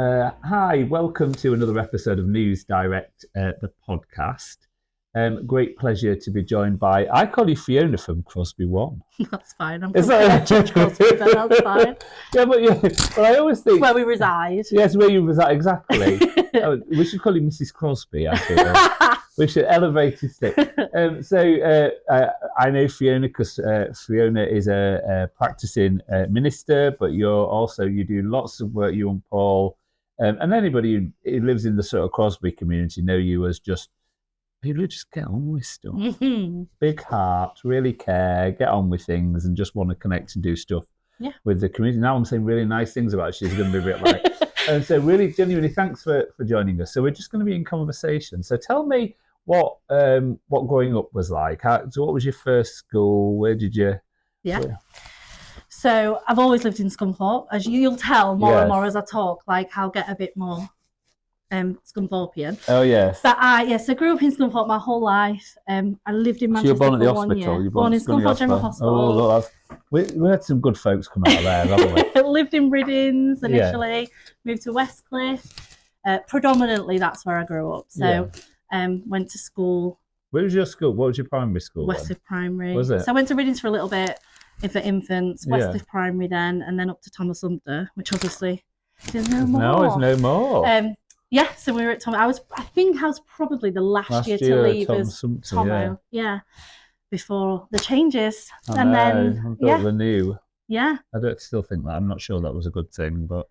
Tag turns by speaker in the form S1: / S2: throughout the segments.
S1: Hi, welcome to another episode of News Direct, the podcast. Great pleasure to be joined by, I call you Fiona from Crosby 1.
S2: That's fine. I'm from Crosby, but that's fine.
S1: But I always think...
S2: It's where we reside.
S1: Yes, where you reside, exactly. We should call you Mrs. Crosby, I think. We should elevate his stick. I know Fiona because Fiona is a practising minister, but you do lots of work, you and Paul, and anybody who lives in the sort of Crosby community know you as just people who just get on with stuff.
S2: Mm-hmm.
S1: Big heart, really care, get on with things, and just want to connect and do stuff with the community. Now I'm saying really nice things about she's going to be a bit like. And so really, genuinely, thanks for joining us. So we're just going to be in conversation. So tell me what growing up was like. So what was your first school? Where did you...
S2: Yeah. So I've always lived in Scunthorpe. As you'll tell more and more as I talk, like I'll get a bit more Scunthorpian.
S1: Oh yes.
S2: But I grew up in Scunthorpe my whole life. I lived in Manchester.
S1: So you're born at the
S2: for 1
S1: hospital.
S2: year.
S1: You're
S2: born in Scunthorpe General Hospital.
S1: Oh look, we had some good folks come out of there, haven't we?
S2: Lived in Riddings initially. Moved to Westcliff. Predominantly, that's where I grew up. So went to school.
S1: Where was your school? What was your primary school?
S2: Westcliff Primary.
S1: Was it?
S2: So I went to Riddings for a little bit for infants. Westcliff Primary then, and then up to Thomas Sumpter, which obviously there's no more.
S1: No, there's no more.
S2: Yeah, so we were at Thomas. I think I was probably the last year to leave as Tomo. Yeah, before the changes. Then
S1: built the new.
S2: Yeah.
S1: I don't still think that. I'm not sure that was a good thing, but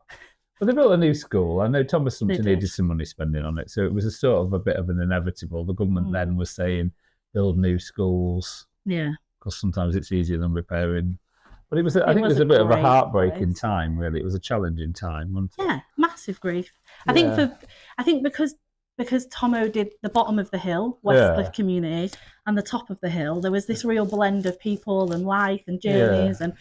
S1: they built a new school. I know Thomas Sumpter needed some money spending on it, so it was a sort of a bit of an inevitable. The government then was saying build new schools.
S2: Yeah.
S1: Because sometimes it's easier than repairing. But I think it was a bit of a heartbreaking time, really. It was a challenging time, wasn't it?
S2: Yeah, massive grief. I think because Tomo did the bottom of the hill, Westcliff community, and the top of the hill, there was this real blend of people and life and journeys, and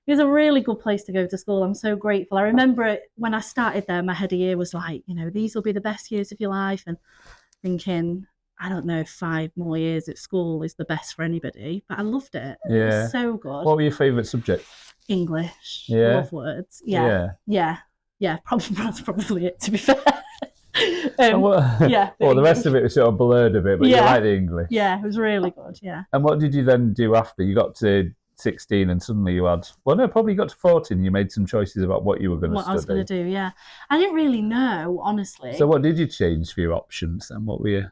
S2: it was a really good place to go to school. I'm so grateful. I remember when I started there, my head of year was like, these will be the best years of your life, and thinking, I don't know if 5 more years at school is the best for anybody, but I loved it. Yeah. It was so good.
S1: What were your favourite subjects?
S2: English.
S1: Yeah.
S2: Love words. Yeah. That's probably it, to be fair.
S1: The rest of it was sort of blurred a bit, but you liked the English.
S2: Yeah, it was really good, yeah.
S1: And what did you then do after? You got to 16 and suddenly you had... Well, no, probably you got to 14 and you made some choices about what you were going to study.
S2: What I was going to do, yeah. I didn't really know, honestly.
S1: So what did you change for your options and what were you...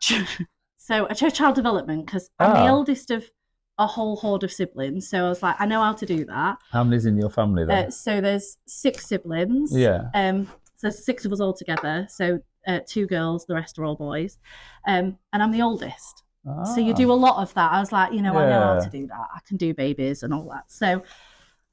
S2: So I chose child development because I'm the eldest of a whole horde of siblings. So I was like, I know how to do that.
S1: How many's in your family then?
S2: So there's 6 siblings.
S1: Yeah.
S2: So there's 6 of us all together. So 2 girls, the rest are all boys. And I'm the oldest. So you do a lot of that. I was like, I know how to do that. I can do babies and all that. So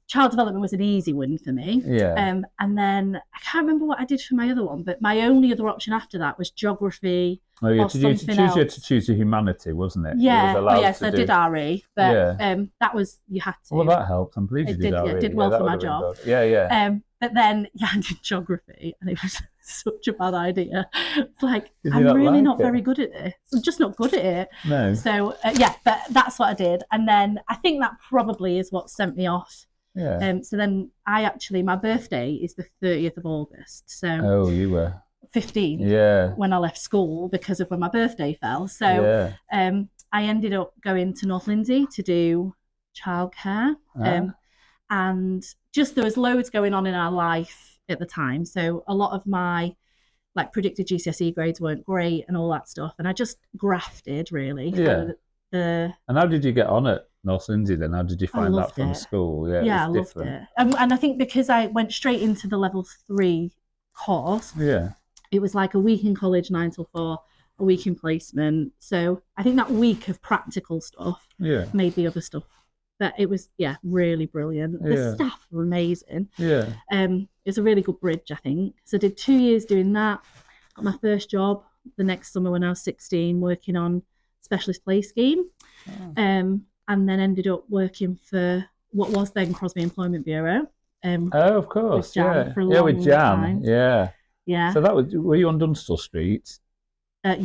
S2: child development was an easy win for me.
S1: Yeah.
S2: And then I can't remember what I did for my other one, but my only other option after that was geography.
S1: Oh, you had to choose a humanity, wasn't it?
S2: Yeah. Yes, I did RE, but that was, you had to.
S1: Well, that helped. I'm pleased you did RE.
S2: It did well for my job.
S1: Yeah.
S2: But then, I did geography, and it was such a bad idea. It's like, I'm really not very good at this. I'm just not good at it.
S1: No.
S2: So, but that's what I did. And then I think that probably is what sent me off.
S1: Yeah.
S2: So then my birthday is the 30th of August. So.
S1: Oh, you were
S2: 15 when I left school because of when my birthday fell. So I ended up going to North Lindsay to do childcare. And just there was loads going on in our life at the time. So a lot of my predicted GCSE grades weren't great and all that stuff. And I just grafted really.
S1: Yeah. And how did you get on at North Lindsay then? How did you find that from school?
S2: Yeah, I loved it. And I think because I went straight into the level 3 course.
S1: Yeah.
S2: It was like a week in college, 9 till 4, a week in placement. So I think that week of practical stuff made the other stuff. But it was, really brilliant. The staff were amazing.
S1: Yeah.
S2: It's a really good bridge, I think. So I did 2 years doing that. Got my first job the next summer when I was 16, working on specialist play scheme. And then ended up working for what was then Crosby Employment Bureau.
S1: Of course,
S2: with Jan for a long time.
S1: Yeah. So were you on Dunstall Street?
S2: Up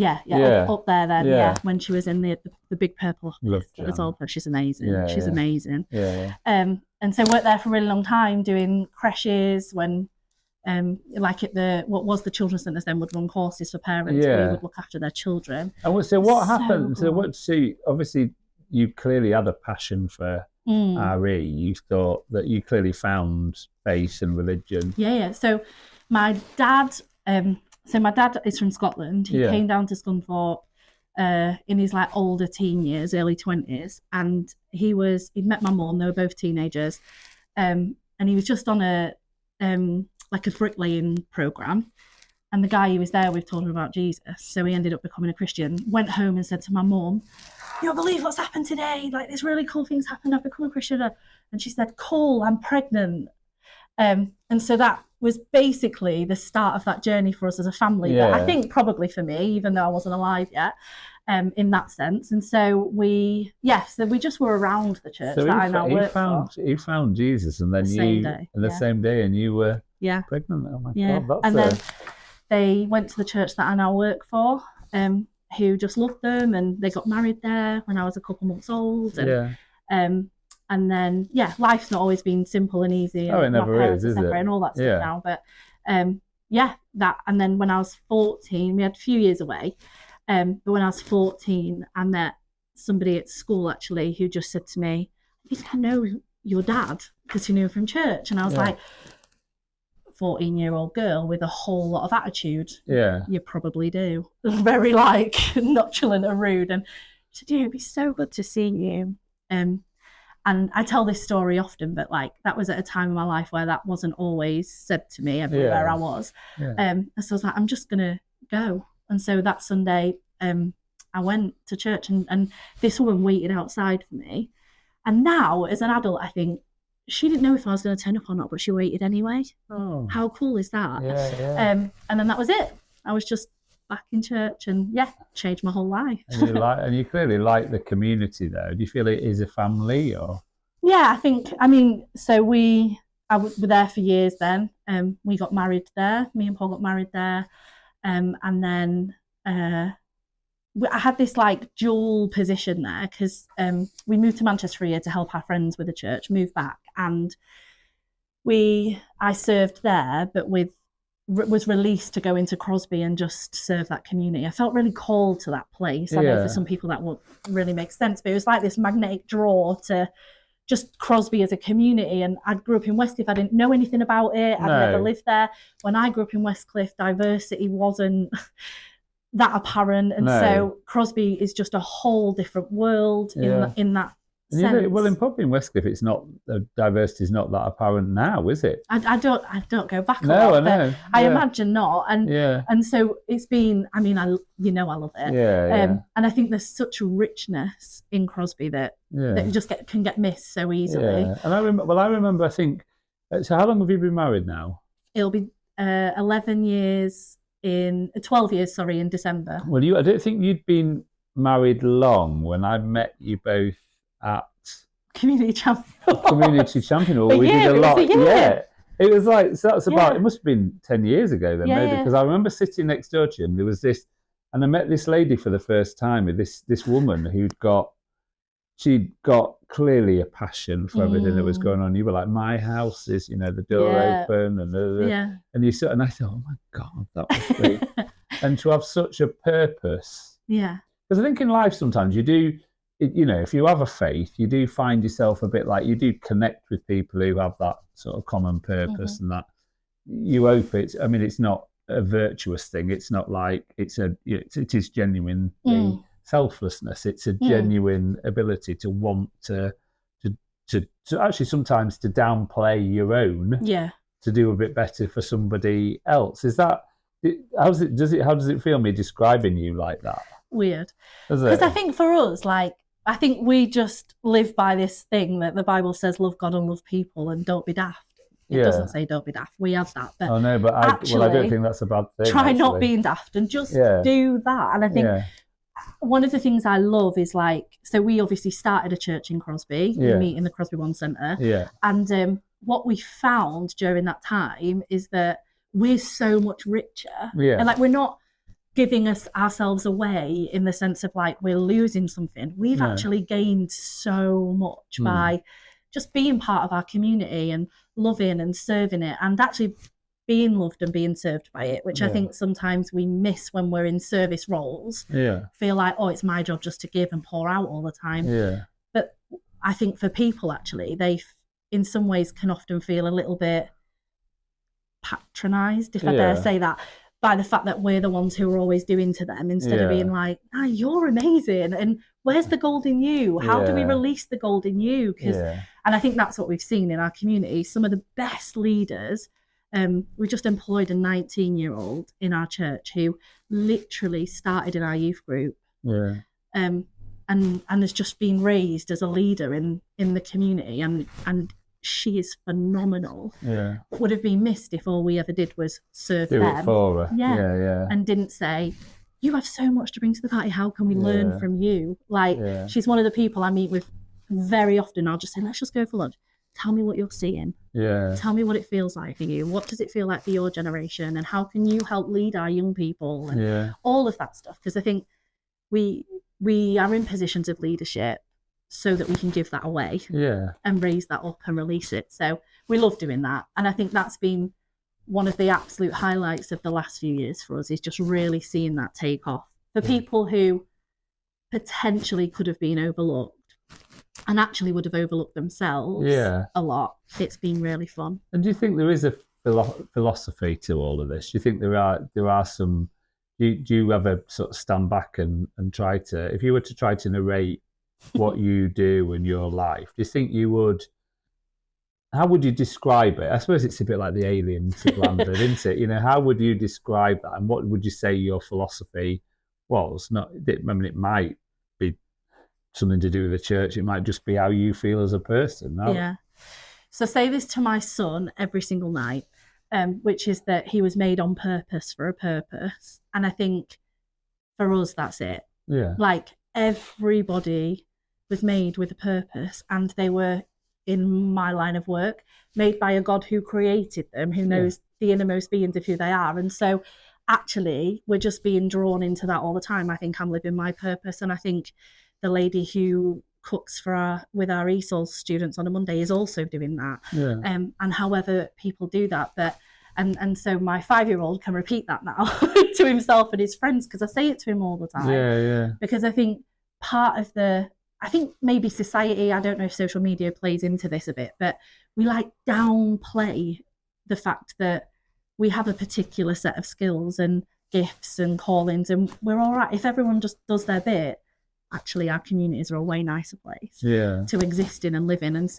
S2: there then, when she was in the big purple office. That was all. She's amazing. She's amazing.
S1: Yeah.
S2: And so I worked there for a really long time doing creches when like at what was the children's centres then would run courses for parents. We would look after their children.
S1: And so what happened? Cool. So obviously you clearly had a passion for RE. You thought that you clearly found faith and religion.
S2: Yeah. So my dad is from Scotland. He came down to Scunthorpe in his like older teen years, early 20s, and he'd met my mum. They were both teenagers, and he was just on a bricklaying program, and the guy who was there, we've told him about Jesus, so he ended up becoming a Christian. Went home and said to my mum, "You don't believe what's happened today, like this really cool thing's happened, I've become a Christian." And she said, "Cool, I'm pregnant." And so that was basically the start of that journey for us as a family. But I think probably for me, even though I wasn't alive yet, in that sense. And so we just were around the church that I now work for.
S1: You found Jesus, and then the same day, and you were pregnant. Oh my God!
S2: And then they went to the church that I now work for, who just loved them, and they got married there when I was a couple months old. And then life's not always been simple and easy. And
S1: it never is it?
S2: And all that stuff now. But that. And then when I was 14, we had a few years away. But when I was 14, I met somebody at school actually who just said to me, "I think I know your dad," because he knew him from church. And I was like, 14-year-old girl with a whole lot of attitude.
S1: Yeah.
S2: You probably do. Very nonchalant and rude. And she said, "It'd be so good to see you." And I tell this story often, but that was at a time in my life where that wasn't always said to me everywhere I was. And so I was like, I'm just going to go. And so that Sunday, I went to church, and this woman waited outside for me. And now, as an adult, I think she didn't know if I was going to turn up or not, but she waited anyway.
S1: Oh.
S2: How cool is that?
S1: Yeah.
S2: And then that was it. I was just back in church, and changed my whole life.
S1: And you clearly like the community there. Do you feel it is a family, or?
S2: Yeah, so I was there for years then. We got married there. Me and Paul got married there. And then I had this dual position there, because we moved to Manchester for a year to help our friends with the church, moved back, and I served there, but was released to go into Crosby and just serve that community. I felt really called to that place. I know for some people that won't really make sense, but it was like this magnetic draw to just Crosby as a community. And I grew up in Westcliff. I didn't know anything about it. I'd never lived there. When I grew up in Westcliff, diversity wasn't that apparent. And so Crosby is just a whole different world in that sense.
S1: Well, probably in Westcliff, it's not, the diversity is not that apparent now, is it?
S2: I don't go back.
S1: No, I know.
S2: I imagine not. And so it's been. I mean, I love it. And I think there's such richness in Crosby that you just can get missed so easily.
S1: Yeah. And I remember. I think. So, how long have you been married now?
S2: It'll be 12 years in December.
S1: Well, I don't think you'd been married long when I met you both at
S2: Community Champion.
S1: We did a lot. It was it must have been 10 years ago then, maybe, because I remember sitting next door to you, and there was this, and I met this lady for the first time, this woman she'd got clearly a passion for everything that was going on. You were like, my house is, the door open, and you and I thought, oh my God, that was great. And to have such a purpose.
S2: Yeah.
S1: Because I think in life sometimes you do, if you have a faith, you do find yourself a bit like, you do connect with people who have that sort of common purpose, and that you hope it's not a virtuous thing. It's not like it is genuine selflessness. It's a genuine ability to want to actually sometimes to downplay your own, to do a bit better for somebody else. Is that, how does it feel me describing you like that?
S2: Weird. Because I think for us, I think we just live by this thing that the Bible says, love God and love people and don't be daft. It doesn't say don't be daft. We have that. But
S1: I don't think that's a bad thing.
S2: Try not being daft and just do that. And I think one of the things I love is so we obviously started a church in Crosby. We meet in the Crosby One Centre.
S1: Yeah.
S2: And what we found during that time is that we're so much richer.
S1: Yeah.
S2: And we're not giving ourselves away in the sense of we're losing something. We've actually gained so much by just being part of our community and loving and serving it. And actually being loved and being served by it, which I think sometimes we miss when we're in service roles. Feel like, oh, it's my job just to give and pour out all the time. But I think for people, actually, they in some ways can often feel a little bit patronised, if I dare say that, by the fact that we're the ones who are always doing to them, instead of being like, you're amazing, and where's the gold in you? How do we release the gold in you? And I think that's what we've seen in our community. Some of the best leaders, we just employed a 19-year-old in our church who literally started in our youth group, and has just been raised as a leader in the community, and she is phenomenal. Would have been missed if all we ever did was serve them.
S1: Do it for her.
S2: And didn't say, you have so much to bring to the party, how can we learn from you? Like, she's one of the people I meet with very often. I'll just say, let's just go for lunch. Tell me what you're seeing. Tell me what it feels like for you. What does it feel like for your generation? And how can you help lead our young people? And all of that stuff. Because I think we are in positions of leadership so that we can give that away and raise that up and release it. So we love doing that. And I think that's been one of the absolute highlights of the last few years for us, is just really seeing that take off. For people who potentially could have been overlooked and actually would have overlooked themselves a lot, it's been really fun.
S1: And do you think there is a philosophy to all of this? Do you think there are some, do you ever sort of stand back and try to, if you were to try to narrate what you do in your life, do you think you would, how would you describe it? I suppose it's a bit like the aliens have landed, isn't it? You know, how would you describe that, and what would you say your philosophy was? I mean, it might be something to do with the church. It might just be how you feel as a person.
S2: So I say this to my son every single night, which is that he was made on purpose for a purpose. And I think for us, that's it. Like, everybody was made with a purpose, and they were, in my line of work, made by a God who created them, who knows the innermost beings of who they are. And so actually we're just being drawn into that all the time. I think I'm living my purpose, and I think the lady who cooks with our ESOL students on a Monday is also doing that. And however people do that, and so my 5-year-old can repeat that now to himself and his friends, because I say it to him all the time. Because I think part of I think maybe society, I don't know if social media plays into this a bit, but we like downplay the fact that we have a particular set of skills and gifts and callings, and we're all right. If everyone just does their bit, actually our communities are a way nicer place to exist in and live in. And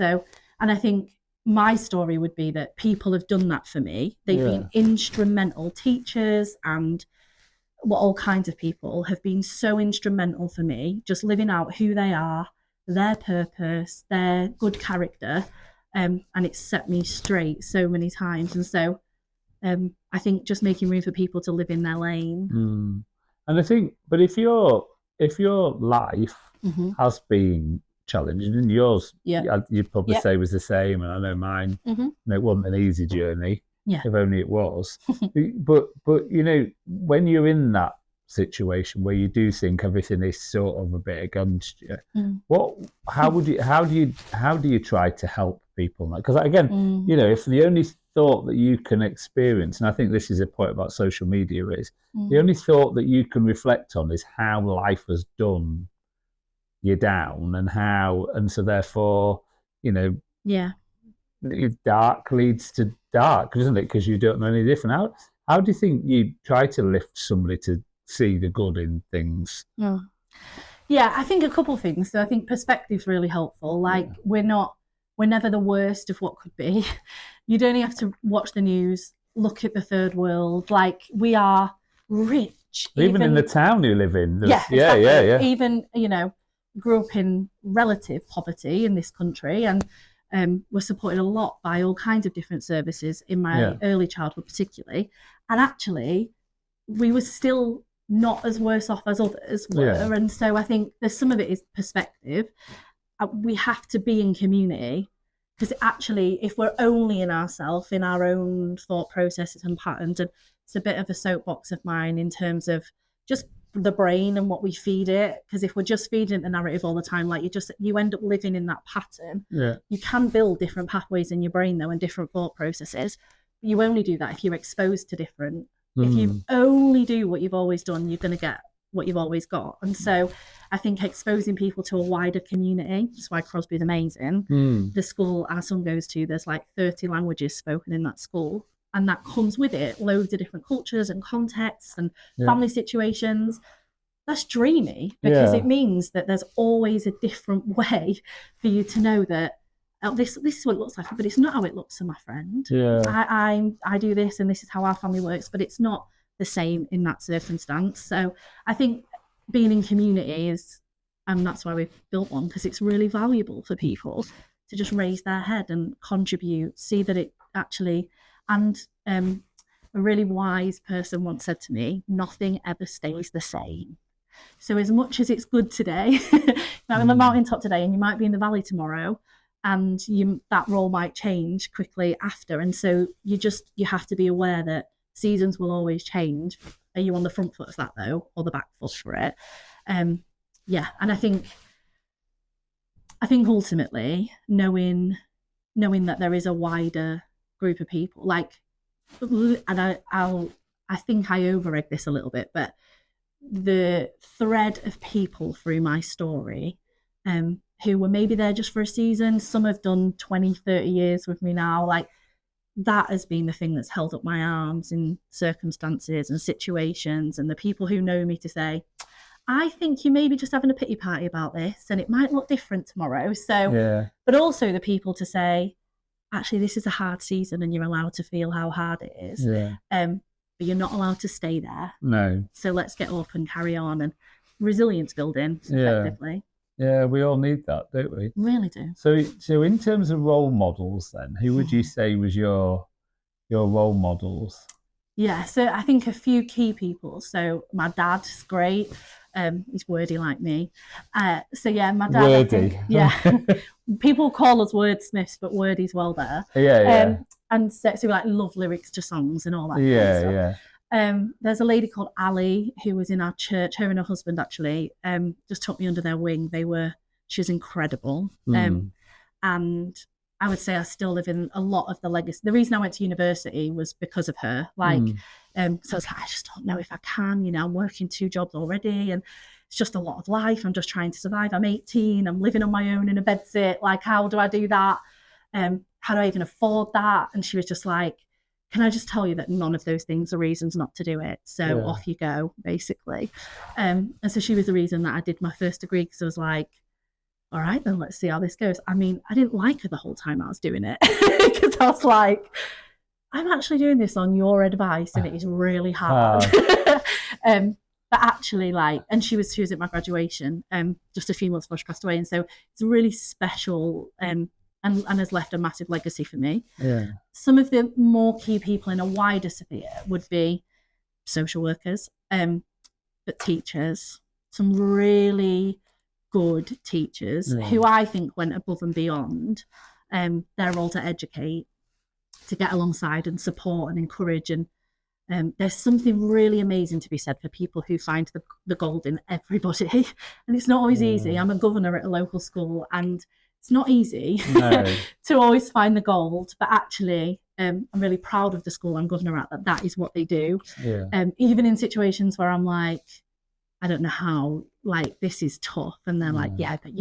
S2: I think my story would be that people have done that for me. They've been instrumental. Teachers and all kinds of people have been so instrumental for me, just living out who they are, their purpose, their good character, and it's set me straight so many times. And so I think just making room for people to live in their lane.
S1: And I think, but if your life has been challenging, and yours, you'd probably say was the same, and I know mine, it wasn't an easy journey. If only it was. but you know, when you're in that situation where you do think everything is sort of a bit against you, how do you try to help people? Because again, you know, if the only thought that you can experience, and I think this is a point about social media, is the only thought that you can reflect on is how life has done you down, and so therefore, you know, dark leads to dark, isn't it? Because you don't know any different. How do you think you try to lift somebody to see the good in things?
S2: I think a couple of things. So I think perspective's really helpful. Like, we're never the worst of what could be. You'd only have to watch the news, look at the third world. Like, we are rich.
S1: Even in the town you live in.
S2: Exactly. Even, you know, grew up in relative poverty in this country, and were supported a lot by all kinds of different services in my early childhood particularly. And actually, we were still not as worse off as others were. And so I think there's some of it is perspective. We have to be in community, because actually, if we're only in ourselves, in our own thought processes and patterns, and it's a bit of a soapbox of mine in terms of just the brain and what we feed it, because if we're just feeding the narrative all the time, like you end up living in that pattern. You can build different pathways in your brain though, and different thought processes, you only do that if you're exposed to different. If you only do what you've always done, you're going to get what you've always got. And so I think exposing people to a wider community, that's why Crosby's amazing. The school our son goes to, there's like 30 languages spoken in that school, and that comes with it loads of different cultures and contexts and family situations. That's dreamy, because it means that there's always a different way for you to know that this is what it looks like, but it's not how it looks for my friend. I do this, and this is how our family works, but it's not the same in that circumstance. So I think being in community is, and that's why we've built one, because it's really valuable for people to just raise their head and contribute, see that it actually, and a really wise person once said to me, nothing ever stays the same. So as much as it's good today, I'm on the mountaintop today, and you might be in the valley tomorrow, and that role might change quickly after. And so you have to be aware that seasons will always change. Are you on the front foot of that though, or the back foot for it? And I think ultimately knowing that there is a wider group of people, like, and I think I over-egg this a little bit, but the thread of people through my story who were maybe there just for a season, some have done 20, 30 years with me now, like, that has been the thing that's held up my arms in circumstances and situations, and the people who know me to say, I think you may be just having a pity party about this, and it might look different tomorrow. So, but also the people to say, actually, this is a hard season, and you're allowed to feel how hard it is. But you're not allowed to stay there.
S1: No.
S2: So let's get up and carry on, and resilience building effectively.
S1: Yeah, we all need that, don't we?
S2: Really do.
S1: So in terms of role models then, who would you say was your role models?
S2: Yeah, so I think a few key people. So my dad's great. He's wordy like me. My dad.
S1: Wordy.
S2: People call us wordsmiths, but wordy's well better. And so we like love lyrics to songs and all that. There's a lady called Ali who was in our church. Her and her husband actually just took me under their wing. She's incredible. And I would say I still live in a lot of the legacy. The reason I went to university was because of her. So I was like, I just don't know if I can. I'm working 2 jobs already, and it's just a lot of life. I'm just trying to survive. I'm 18. I'm living on my own in a bedsit. Like, how do I do that? How do I even afford that? And she was just like, can I just tell you that none of those things are reasons not to do it? So off you go, basically. And so she was the reason that I did my first degree, because I was like, all right, then let's see how this goes. I mean, I didn't like her the whole time I was doing it, because I was like, I'm actually doing this on your advice, and it is really hard. But actually, and she was at my graduation just a few months before she passed away. And so it's really special and has left a massive legacy for me. Some of the more key people in a wider sphere would be social workers, but teachers, some really good teachers who I think went above and beyond their role to educate, to get alongside and support and encourage. And there's something really amazing to be said for people who find the gold in everybody. And it's not always easy. I'm a governor at a local school, and it's not easy to always find the gold, but actually I'm really proud of the school I'm governor at, that is what they do. Even in situations where I'm like, I don't know how, like, this is tough, and they're like, yeah, but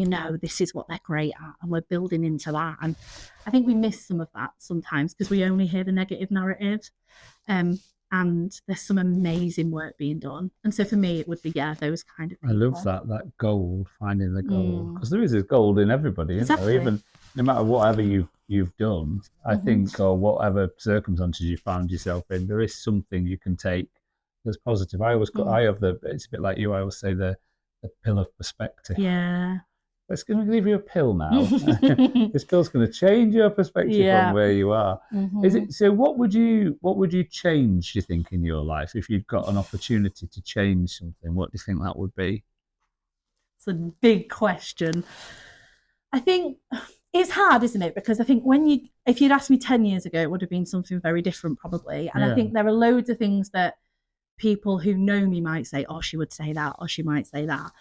S2: this is what they're great at, and we're building into that. And I think we miss some of that sometimes because we only hear the negative narrative. And there's some amazing work being done. And so for me, it would be, those kind of people.
S1: I love that gold, finding the gold. Because there is this gold in everybody, isn't there? Even no matter whatever you've done, I think, or whatever circumstances you found yourself in, there is something you can take that's positive. It's a bit like you, I always say the pill of perspective. It's going to give you a pill now. This pill's going to change your perspective on where you are. Is it so? What would you change, you think, in your life if you'd got an opportunity to change something? What do you think that would be?
S2: It's a big question. I think it's hard, isn't it? Because I think if you'd asked me 10 years ago, it would have been something very different, probably. And I think there are loads of things that people who know me might say, "Oh, she would say that," or "She might say that,"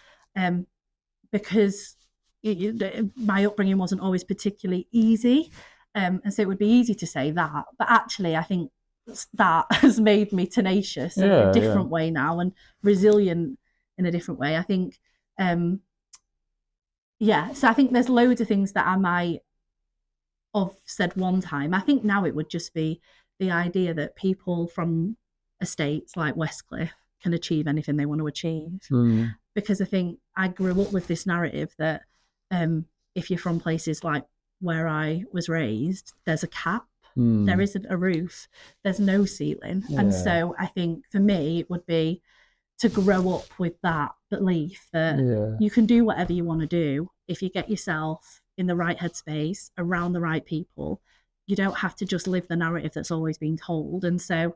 S2: because my upbringing wasn't always particularly easy. And so it would be easy to say that, but actually I think that has made me tenacious in a different way now, and resilient in a different way. I think, so I think there's loads of things that I might have said one time. I think now it would just be the idea that people from estates like Westcliff can achieve anything they want to achieve. Because I think I grew up with this narrative that if you're from places like where I was raised, there's a cap. There isn't a roof, there's no ceiling. And so I think for me it would be to grow up with that belief that you can do whatever you want to do if you get yourself in the right headspace, around the right people. You don't have to just live the narrative that's always been told. And so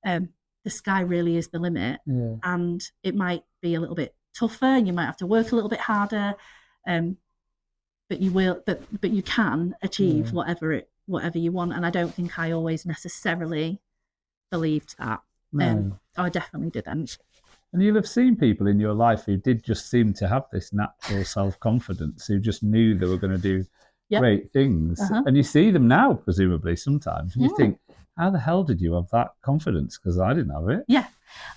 S2: the sky really is the limit, and it might be a little bit tougher and you might have to work a little bit harder, but you will, but you can achieve whatever you want. And I don't think I always necessarily believed that. I definitely didn't.
S1: And you'll have seen people in your life who did just seem to have this natural self-confidence, who just knew they were going to do great things. And you see them now, presumably, sometimes, and you think, how the hell did you have that confidence? Because I didn't have it.
S2: Yeah.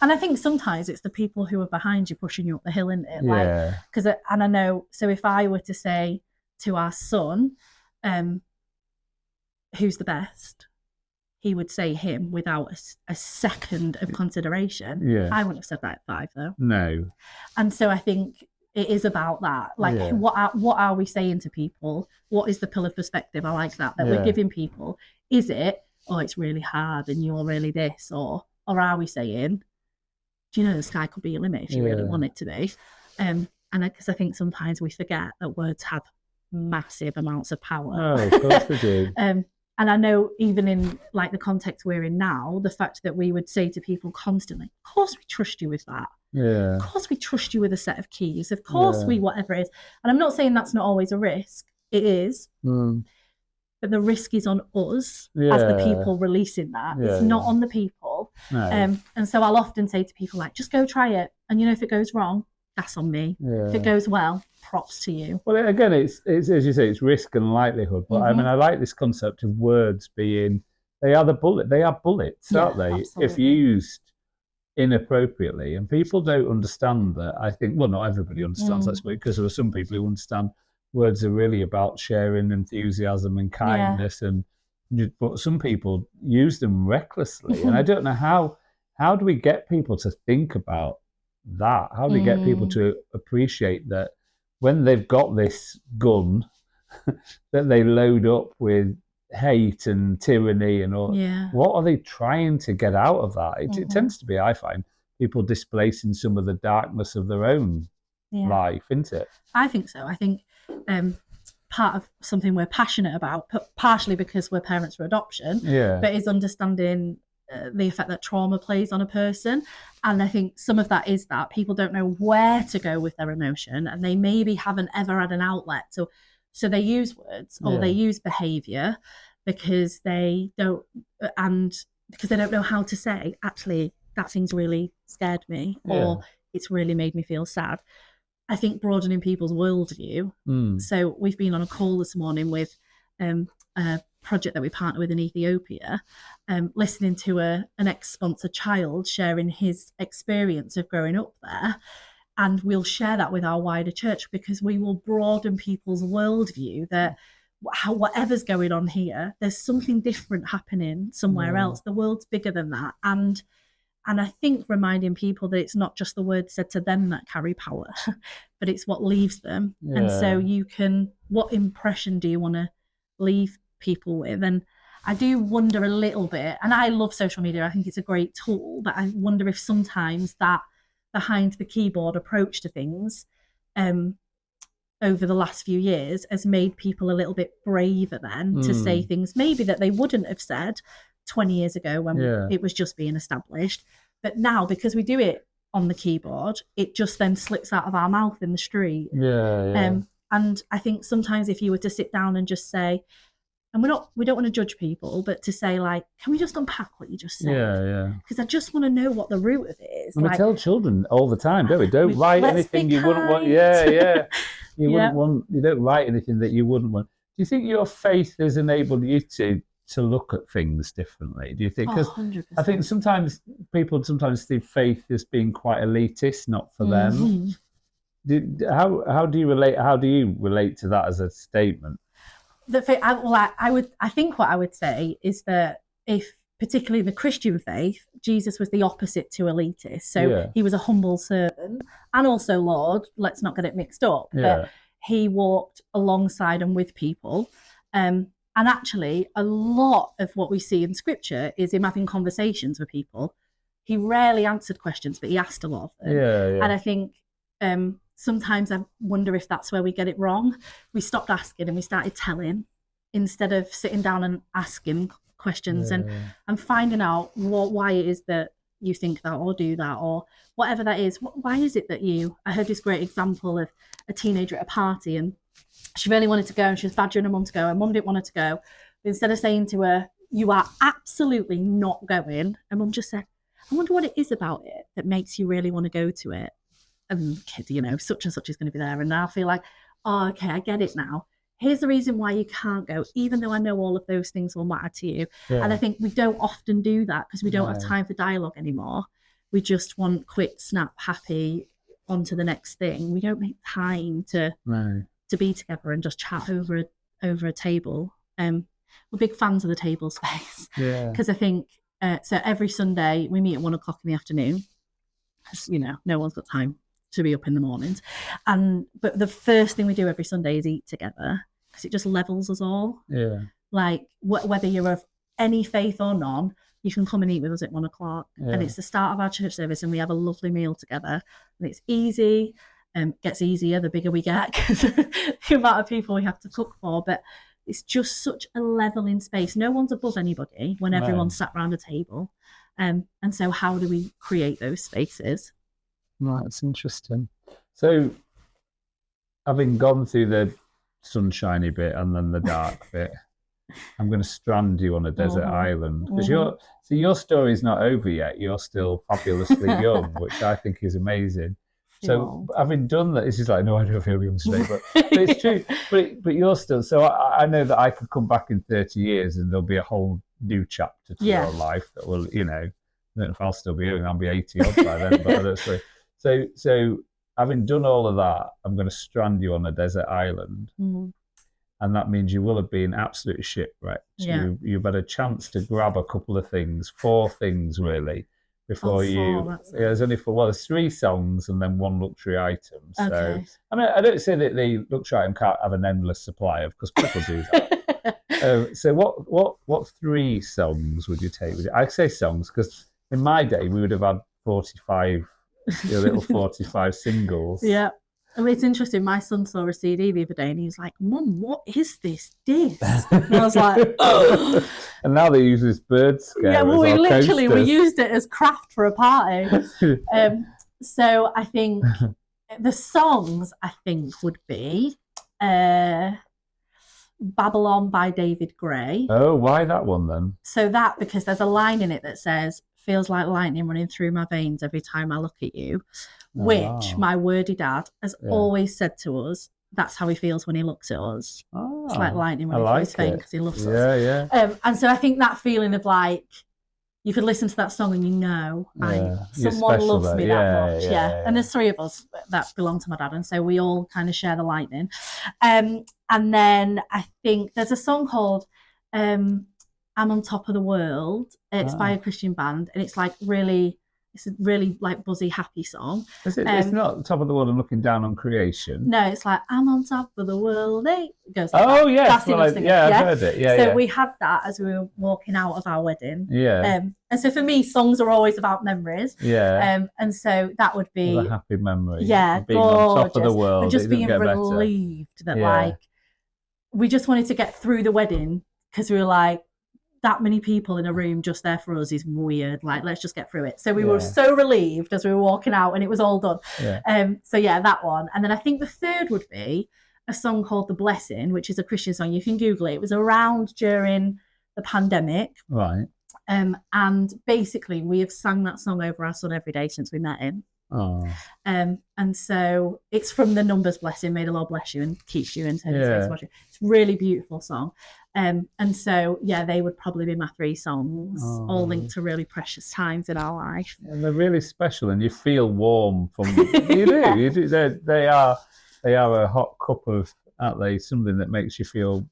S2: And I think sometimes it's the people who are behind you pushing you up the hill, isn't it? And I know, so if I were to say to our son, who's the best, he would say him without a second of consideration. I wouldn't have said that at 5, though.
S1: No.
S2: And so I think it is about that. Like, what are we saying to people? What is the pill of perspective? I like that we're giving people. Is it, oh, it's really hard and you're really this? Or are we saying, do you know the sky could be your limit if you really want it to be? And because I think sometimes we forget that words have massive amounts of power.
S1: Oh, of course they do.
S2: And I know even in like the context we're in now, the fact that we would say to people constantly, of course we trust you with that. Of course we trust you with a set of keys. Of course we, whatever it is. And I'm not saying that's not always a risk. It is. But the risk is on us as the people releasing that. It's not on the people. No. And so I'll often say to people like, just go try it. And you know, if it goes wrong, that's on me. If it goes well, props to you.
S1: Well, again, it's as you say, it's risk and likelihood. But I mean, I like this concept of words being, they are bullets, aren't they? Absolutely. If used inappropriately. And people don't understand that. I think, well, not everybody understands that, because there are some people who understand words are really about sharing enthusiasm and kindness, but some people use them recklessly. And I don't know how do we get people to think about that? How do we get people to appreciate that when they've got this gun that they load up with hate and tyranny and all, what are they trying to get out of that? It tends to be, I find, people displacing some of the darkness of their own life, isn't it?
S2: I think so. I think part of something we're passionate about, partially because we're parents for adoption, but is understanding the effect that trauma plays on a person. And I think some of that is that people don't know where to go with their emotion, and they maybe haven't ever had an outlet. So they use words or they use behaviour because they don't know how to say, actually, that thing's really scared me, or it's really made me feel sad. I think broadening people's worldview. So we've been on a call this morning with a project that we partner with in Ethiopia, listening to an ex-sponsored child sharing his experience of growing up there. And we'll share that with our wider church, because we will broaden people's worldview that whatever's going on here, there's something different happening somewhere else. The world's bigger than that. And I think reminding people that it's not just the words said to them that carry power, but it's what leaves them. And so what impression do you want to leave people with? And I do wonder a little bit, and I love social media, I think it's a great tool, but I wonder if sometimes that behind the keyboard approach to things over the last few years has made people a little bit braver then to say things maybe that they wouldn't have said 20 years ago when it was just being established. But now, because we do it on the keyboard, it just then slips out of our mouth in the street. And I think sometimes if you were to sit down and just say, and we don't want to judge people, but to say, like, can we just unpack what you just said? Because I just want to know what the root of it is.
S1: And we tell children all the time, don't we? Don't write anything you wouldn't want. You wouldn't want. You don't write anything that you wouldn't want. you think your faith has enabled you to look at things differently? Do you think? Because I think sometimes people see faith as being quite elitist, not for them. How do you relate? How do you relate to that as a statement?
S2: I think what I would say is that if, particularly the Christian faith, Jesus was the opposite to elitist. So he was a humble servant and also Lord. Let's not get it mixed up. But he walked alongside and with people. And actually, a lot of what we see in Scripture is him having conversations with people. He rarely answered questions, but he asked a lot of them. And I think sometimes I wonder if that's where we get it wrong. We stopped asking and we started telling instead of sitting down and asking questions and finding out why it is that you think that or do that or whatever that is. Why is it that I heard this great example of a teenager at a party and she really wanted to go and she was badgering her mum to go and mum didn't want her to go. But instead of saying to her, you are absolutely not going, and mum just said, I wonder what it is about it that makes you really want to go to it. And kid, such and such is going to be there. And now I feel like, oh, okay, I get it now. Here's the reason why you can't go, even though I know all of those things will matter to you. And I think we don't often do that because we don't have time for dialogue anymore. We just want quick, snap, happy, on to the next thing. We don't make time to be together and just chat over a table. We're big fans of the table space because I think so. Every Sunday we meet at 1:00 in the afternoon. Because, no one's got time to be up in the mornings, but the first thing we do every Sunday is eat together because it just levels us all. Like whether you're of any faith or none, you can come and eat with us at 1:00, and it's the start of our church service, and we have a lovely meal together, and it's easy. Gets easier the bigger we get because the amount of people we have to cook for, but it's just such a leveling space. No one's above anybody when everyone's sat around a table. And so how do we create those spaces?
S1: Right, that's interesting. So having gone through the sunshiny bit and then the dark bit, I'm going to strand you on a desert island because your story is not over yet. You're still fabulously young, which I think is amazing. So having done that, this is like, no, I don't feel young today, but it's true. But you're still, so I know that I could come back in 30 years and there'll be a whole new chapter to your life that will, I don't know if I'll still be here and I'll be 80 odd by then, but that's right. So having done all of that, I'm going to strand you on a desert island. And that means you will have been absolutely shipwrecked. You've had a chance to grab a couple of things, 4 things really, before there's only there's 3 songs and then 1 luxury item. So I mean, I don't say that the luxury item can't have an endless supply of, because people do that. So what 3 songs would you take with you? I say songs because in my day we would have had 45 little 45 singles.
S2: I mean, it's interesting. My son saw a CD the other day and he was like, Mum, what is this disc? And I was like, oh.
S1: And now they use this bird scare.
S2: Yeah, well, we used it as craft for a party. So I think the songs, would be Babylon by David Gray.
S1: Oh, why that one then?
S2: So because there's a line in it that says, feels like lightning running through my veins every time I look at you, which my wordy dad has always said to us, that's how he feels when he looks at us. It's like lightning running through his veins because he loves us. And so I think that feeling of like, you could listen to that song and someone loves me that much. And there's 3 of us that belong to my dad, and so we all kind of share the lightning. And then I think there's a song called I'm on Top of the World. It's by a Christian band, and it's a really like buzzy, happy song.
S1: It's not Top of the World and Looking Down on Creation.
S2: No, it's like I'm on top of the world. It goes like
S1: that. Yes, I've heard it. So
S2: we had that as we were walking out of our wedding. And so for me, songs are always about memories. And so that would be
S1: a happy memory.
S2: Yeah,
S1: being
S2: gorgeous.
S1: On top of the world,
S2: and just being relieved that like we just wanted to get through the wedding because we were like, that many people in a room just there for us is weird. Like, let's just get through it. So we were so relieved as we were walking out and it was all done. So that one. And then I think the third would be a song called The Blessing, which is a Christian song. You can Google it. It was around during the pandemic.
S1: Right.
S2: And basically we have sang that song over our son every day since we met him.
S1: Oh.
S2: And so it's from the Numbers Blessing, may the Lord bless you and keep you and turn his face towards you. It's a really beautiful song. And so, yeah, they would probably be my 3 songs, all linked to really precious times in our life.
S1: And they're really special, and you feel warm from them. You do. Yeah. You do. They are a hot cup of, aren't they? Something that makes you feel,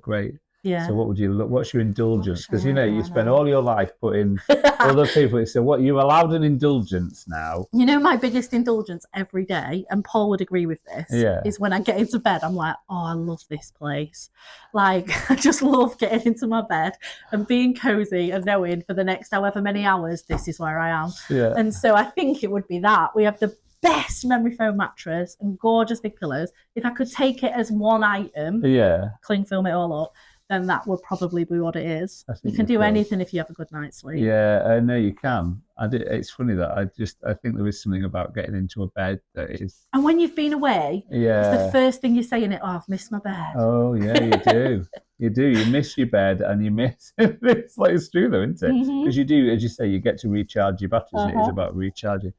S1: great.
S2: Yeah.
S1: So what would you look? What's your indulgence? Because you spend all your life putting other people. So what, you're allowed an indulgence now?
S2: My biggest indulgence every day, and Paul would agree with this, is when I get into bed, I'm like, oh, I love this place. Like, I just love getting into my bed and being cozy and knowing for the next however many hours, this is where I am.
S1: Yeah.
S2: And so I think it would be that. We have the best memory foam mattress and gorgeous big pillows. If I could take it as one item, cling film it all up, then that would probably be what it is. You can do anything if you have a good night's sleep.
S1: Yeah, I know you can. It's funny that I think there is something about getting into a bed that is.
S2: And when you've been away, it's the first thing you say in it. Oh, I've missed my bed.
S1: Oh yeah, you do. You do. You miss your bed, and you miss. It's true though, isn't it? Because you do, as you say, you get to recharge your batteries. And it is about recharging.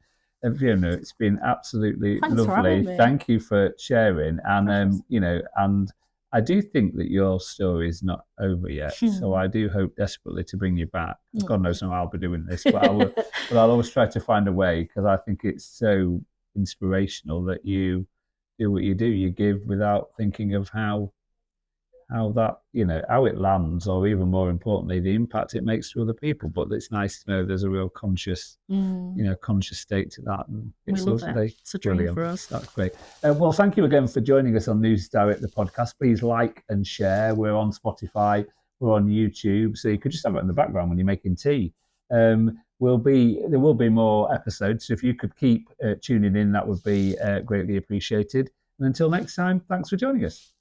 S1: And Fiona, it's been absolutely lovely. Thank you for sharing, and and I do think that your story is not over yet. So I do hope desperately to bring you back. God knows how I'll be doing this, but I'll always try to find a way, because I think it's so inspirational that you do what you do. You give without thinking of how that, how it lands, or even more importantly, the impact it makes to other people. But it's nice to know there's a real conscious, conscious state to that. And it's lovely.
S2: It's a dream for us.
S1: That's great. Well, thank you again for joining us on News Direct, the podcast. Please like and share. We're on Spotify. We're on YouTube. So you could just have it in the background when you're making tea. There will be more episodes. So if you could keep tuning in, that would be greatly appreciated. And until next time, thanks for joining us.